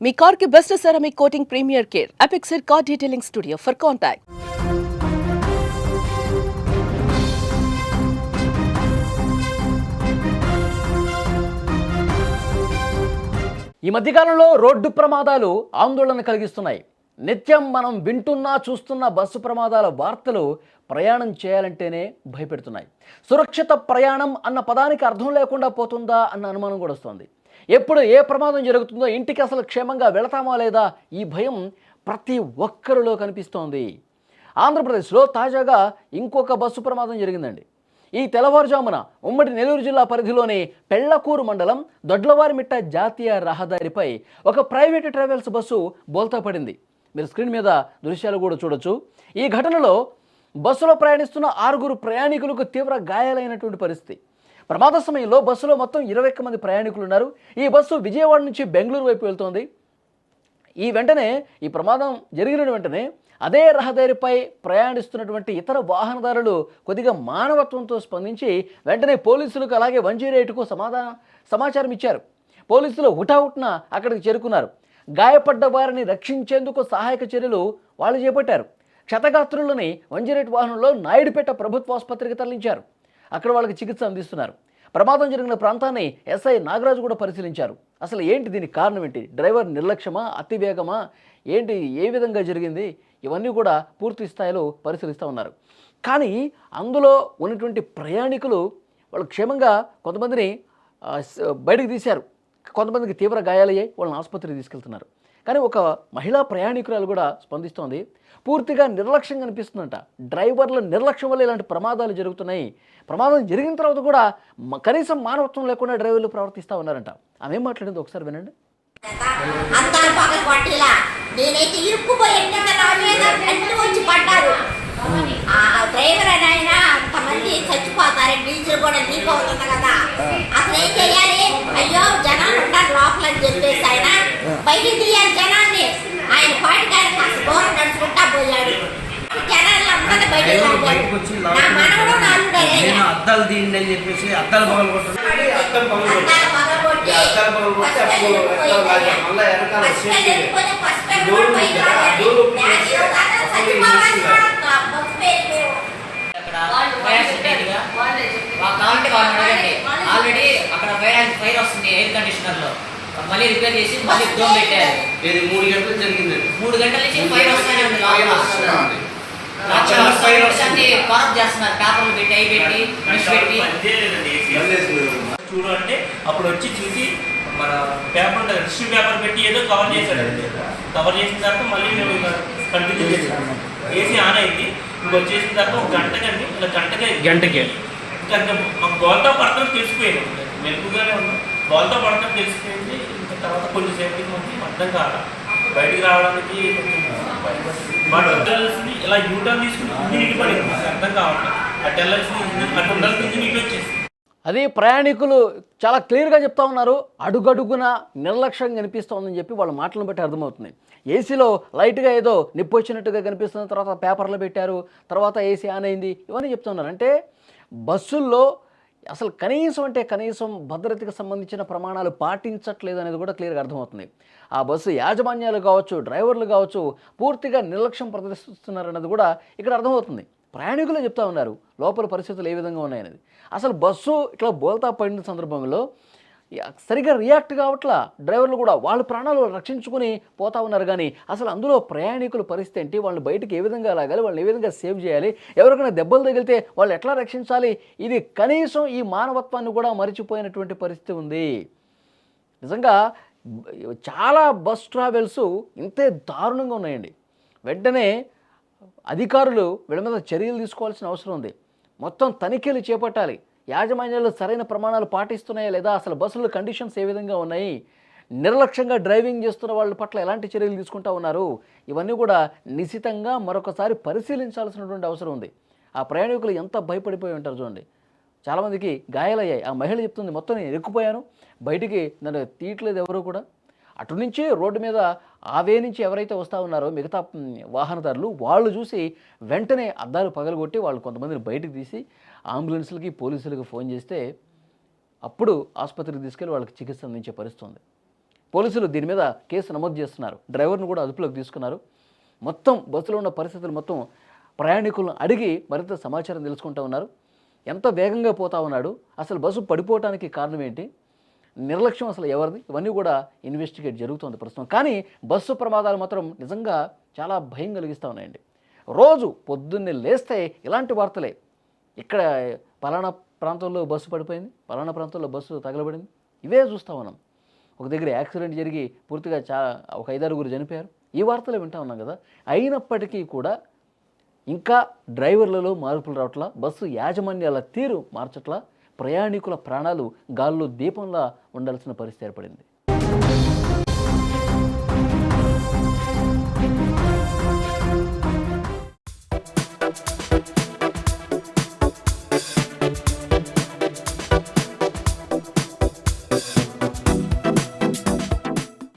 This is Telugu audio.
మీ కార్ కి best ceramic coating premier care అపెక్సర్ car detailing studio for contact. ఈ మధ్యకాలంలో రోడ్డు ప్రమాదాలు ఆందోళన కలిగిస్తున్నాయి. నిత్యం మనం వింటున్నా చూస్తున్న బస్సు ప్రమాదాల వార్తలు ప్రయాణం చేయాలంటేనే భయపెడుతున్నాయి. సురక్షిత ప్రయాణం అన్న పదానికి అర్థం లేకుండా పోతుందా అన్న అనుమానం కూడా వస్తుంది. ఎప్పుడు ఏ ప్రమాదం జరుగుతుందో, ఇంటికి అసలు క్షేమంగా వెళతామా లేదా, ఈ భయం ప్రతి ఒక్కరిలో కనిపిస్తోంది. ఆంధ్రప్రదేశ్లో తాజాగా ఇంకొక బస్సు ప్రమాదం జరిగిందండి. ఈ తెల్లవారుజామున ఉమ్మడి నెల్లూరు జిల్లా పరిధిలోని పెళ్లకూరు మండలం దొడ్లవారిమిట్ట జాతీయ రహదారిపై ఒక ప్రైవేటు ట్రావెల్స్ బస్సు బోల్తా పడింది. మీరు స్క్రీన్ మీద దృశ్యాలు కూడా చూడొచ్చు. ఈ ఘటనలో బస్సులో ప్రయాణిస్తున్న 6 ప్రయాణికులకు తీవ్ర గాయాలైనటువంటి పరిస్థితి. ప్రమాద సమయంలో బస్సులో మొత్తం 21 మంది ప్రయాణికులు ఉన్నారు. ఈ బస్సు విజయవాడ నుంచి బెంగళూరు వైపు వెళ్తోంది. ఈ ప్రమాదం జరిగిన వెంటనే అదే రహదారిపై ప్రయాణిస్తున్నటువంటి ఇతర వాహనదారులు కొద్దిగా మానవత్వంతో స్పందించి వెంటనే పోలీసులకు అలాగే 108కు సమాచారం ఇచ్చారు. పోలీసులు హుటాహుట్న అక్కడికి చేరుకున్నారు. గాయపడ్డ వారిని రక్షించేందుకు సహాయక చర్యలు వాళ్ళు చేపట్టారు. క్షతగాత్రులని 108 వాహనంలో నాయుడుపేట ప్రభుత్వ ఆసుపత్రికి తరలించారు. అక్కడ వాళ్ళకి చికిత్స అందిస్తున్నారు. ప్రమాదం జరిగిన ప్రాంతాన్ని ఎస్ఐ నాగరాజు కూడా పరిశీలించారు. అసలు ఏంటి, దీనికి కారణం ఏంటి, డ్రైవర్ నిర్లక్ష్యమా, అతివేగమా, ఏంటి, ఏ విధంగా జరిగింది, ఇవన్నీ కూడా పూర్తి స్థాయిలో పరిశీలిస్తూ ఉన్నారు. కానీ అందులో ఉన్నటువంటి ప్రయాణికులు వాళ్ళు క్షేమంగా కొంతమందిని బయటకు తీశారు. కొంతమందికి తీవ్ర గాయాలయ్యాయి, వాళ్ళని ఆసుపత్రికి తీసుకెళ్తున్నారు. కానీ ఒక మహిళా ప్రయాణికురాలు కూడా స్పందిస్తోంది. పూర్తిగా నిర్లక్ష్యం కనిపిస్తుందంట. డ్రైవర్ల నిర్లక్ష్యం వల్ల ఇలాంటి ప్రమాదాలు జరుగుతున్నాయి. ప్రమాదం జరిగిన తర్వాత కూడా కనీసం మానవత్వం లేకుండా డ్రైవర్లు ప్రవర్తిస్తూ ఉన్నారంట. ఆమె ఏం మాట్లాడింది ఒకసారి వినండి. డ్రైవర్ అయినా అంతమంది చచ్చిపోతారు, డీజిల్ కూడా లీక్ అవుతుంది కదా, అసలు ఏం చెయ్యాలి? అయ్యో జనాలు ఉంటారు లోపల అని చెప్పేసి ఆయన బయటికి తీయాలి జనాన్ని. ఆయన పాటికి ఆయన కాస్త దూరం నడుచుకుంటా పోయాడు. జనాలు అందరినీ బయటకు నా మనవడు అద్దాలు తీయండి అని చెప్పేసి అద్దాలు పగలగొట్టి ఆల్రెడీ అక్కడ ఫైర్ వస్తుంది ఎయిర్ కండిషనర్ లో, మళ్ళీ రిపేర్ చేసి మళ్ళీ డోమ్ పెట్టారు. 3 గంటలు జరిగింది. 3 గంటల నుంచి ఫైర్ వస్తానే ఉంది. కరప్ట్ చేస్తున్నారు, పేపర్లు పెట్టి అవి పెట్టి మిష్ పెట్టి చూడు అంటే అప్పుడు వచ్చి చూసి మన పేపర్ టిష్యూ పేపర్ పెట్టి ఏదో కవర్ చేశాడు. కవర్ చేసిన తర్వాత మళ్ళీ మేము కంటిన్యూ చేసాము. ఏసీ ఆన్ అయింది. ఇంకొచ్చేసిన తర్వాత ఒక గంటకండి, ఇలా గంటకే ఇంకా గోల్తో పడతాం తెలిసిపోయాడు. మెలుపుగానే ఉన్నాం, గోల్తో పడతాం తెలిసిపోయింది. ఇంకా తర్వాత కొంచెంసేపటికి మనకి అర్థం కాల, బయటికి రావడానికి కొంచెం ఇలా యూటర్న్ తీసుకుని ఇంటికి పడింది. అర్థం కావట్లేదు. అటు వెళ్ళాల్సింది అటు ఉండాల్సింది నీటి వచ్చేసి. అది ప్రయాణికులు చాలా క్లియర్గా చెప్తా ఉన్నారు. అడుగడుగున నిర్లక్ష్యం కనిపిస్తోందని చెప్పి వాళ్ళ మాటలను బట్టి అర్థమవుతుంది. ఏసీలో లైట్గా ఏదో నిప్పు వచ్చినట్టుగా కనిపిస్తుంది, తర్వాత పేపర్లు పెట్టారు, తర్వాత ఏసీ ఆన్ అయింది, ఇవన్నీ చెప్తున్నారు. అంటే బస్సుల్లో అసలు కనీసం భద్రతకు సంబంధించిన ప్రమాణాలు పాటించట్లేదు అనేది కూడా క్లియర్గా అర్థమవుతుంది. ఆ బస్సు యాజమాన్యాలు కావచ్చు, డ్రైవర్లు కావచ్చు, పూర్తిగా నిర్లక్ష్యం ప్రదర్శిస్తున్నారన్నది కూడా ఇక్కడ అర్థమవుతుంది. ప్రయాణికులు చెప్తా ఉన్నారు లోపల పరిస్థితులు ఏ విధంగా ఉన్నాయనేది. అసలు బస్సు ఇట్లా బోల్తా పడిన సందర్భంలో సరిగ్గా రియాక్ట్ కావట్లా. డ్రైవర్లు కూడా వాళ్ళ ప్రాణాలు రక్షించుకుని పోతా ఉన్నారు. కానీ అసలు అందులో ప్రయాణికుల పరిస్థితి ఏంటి, వాళ్ళని బయటకు ఏ విధంగా లాగాలి, వాళ్ళని ఏ విధంగా సేవ్ చేయాలి, ఎవరికైనా దెబ్బలు తగిలితే వాళ్ళు ఎట్లా రక్షించాలి, ఇది కనీసం ఈ మానవత్వాన్ని కూడా మరిచిపోయినటువంటి పరిస్థితి ఉంది. నిజంగా చాలా బస్ ట్రావెల్స్ ఇంతే దారుణంగా ఉన్నాయండి. వెంటనే అధికారులు వీళ్ళ మీద చర్యలు తీసుకోవాల్సిన అవసరం ఉంది. మొత్తం తనిఖీలు చేపట్టాలి. యాజమాన్యాలు సరైన ప్రమాణాలు పాటిస్తున్నాయా లేదా, అసలు బస్సుల కండిషన్స్ ఏ విధంగా ఉన్నాయి, నిర్లక్ష్యంగా డ్రైవింగ్ చేస్తున్న వాళ్ళ పట్ల ఎలాంటి చర్యలు తీసుకుంటా ఉన్నారు, ఇవన్నీ కూడా నిశితంగా మరొకసారి పరిశీలించాల్సినటువంటి అవసరం ఉంది. ఆ ప్రయాణికులు ఎంత భయపడిపోయి ఉంటారు చూడండి. చాలామందికి గాయాలయ్యాయి. ఆ మహిళ చెప్తుంది, మొత్తం నేను ఇరుక్కుపోయాను, బయటికి నన్ను తీయట్లేదు ఎవరు కూడా. అటు నుంచి రోడ్డు మీద ఆవే నుంచి ఎవరైతే వస్తూ ఉన్నారో మిగతా వాహనదారులు వాళ్ళు చూసి వెంటనే అద్దాలు పగలగొట్టి వాళ్ళు కొంతమందిని బయటకు తీసి అంబులెన్స్లకి పోలీసులకు ఫోన్ చేస్తే అప్పుడు ఆసుపత్రికి తీసుకెళ్ళి వాళ్ళకి చికిత్స అందించే పరిస్థితి ఉంది. పోలీసులు దీని మీద కేసు నమోదు చేస్తున్నారు. డ్రైవర్ను కూడా అదుపులోకి తీసుకున్నారు. మొత్తం బస్సులో ఉన్న పరిస్థితులు మొత్తం ప్రయాణికులను అడిగి మరింత సమాచారం తెలుసుకుంటూ ఉన్నారు. ఎంత వేగంగా పోతా ఉన్నాడు, అసలు బస్సు పడిపోవడానికి కారణం ఏంటి, నిర్లక్ష్యం అసలు ఎవరిది, ఇవన్నీ కూడా ఇన్వెస్టిగేట్ జరుగుతుంది ప్రస్తుతం. కానీ బస్సు ప్రమాదాలు మాత్రం నిజంగా చాలా భయం కలిగిస్తూ ఉన్నాయండి. రోజు పొద్దున్నే లేస్తే ఇలాంటి వార్తలే. ఇక్కడ పలానా ప్రాంతంలో బస్సు పడిపోయింది, పలానా ప్రాంతంలో బస్సు తగలబడింది, ఇవే చూస్తూ ఉన్నాం. ఒక దగ్గర యాక్సిడెంట్ జరిగి పూర్తిగా ఒక 5-6 చనిపోయారు, ఈ వార్తలు వింటూ ఉన్నాం కదా. అయినప్పటికీ కూడా ఇంకా డ్రైవర్లలో మార్పులు రావట్లా, బస్సు యాజమాన్యాల తీరు మార్చట్లా, ప్రయాణికుల ప్రాణాలు గాల్లో దీపంలా ఉండాల్సిన పరిస్థితి ఏర్పడింది.